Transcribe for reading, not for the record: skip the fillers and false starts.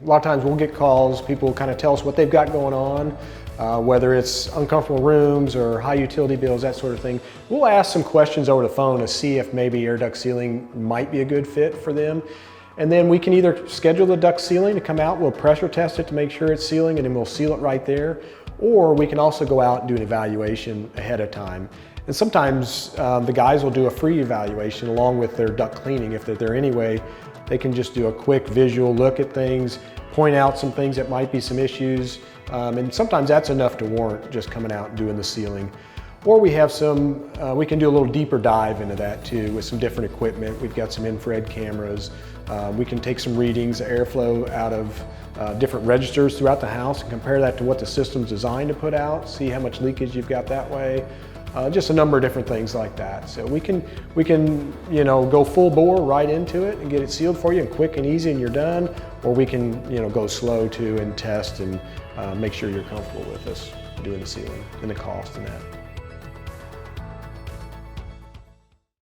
A lot of times we'll get calls, people kind of tell us what they've got going on, whether it's uncomfortable rooms or high utility bills, that sort of thing. We'll ask some questions over the phone to see if maybe air duct sealing might be a good fit for them. And then we can either schedule the duct sealing to come out, we'll pressure test it to make sure it's sealing, and then we'll seal it right there. Or we can also go out and do an evaluation ahead of time. And sometimes the guys will do a free evaluation along with their duct cleaning. If they're there anyway, they can just do a quick visual look at things, point out some things that might be some issues. And sometimes that's enough to warrant just coming out and doing the sealing. Or we have we can do a little deeper dive into that too with some different equipment. We've got some infrared cameras. We can take some readings, airflow out of different registers throughout the house and compare that to what the system's designed to put out, see how much leakage you've got that way. Just a number of different things like that. So we can go full bore right into it and get it sealed for you and quick and easy and you're done. Or we can go slow too and test and make sure you're comfortable with us doing the sealing and the cost and that.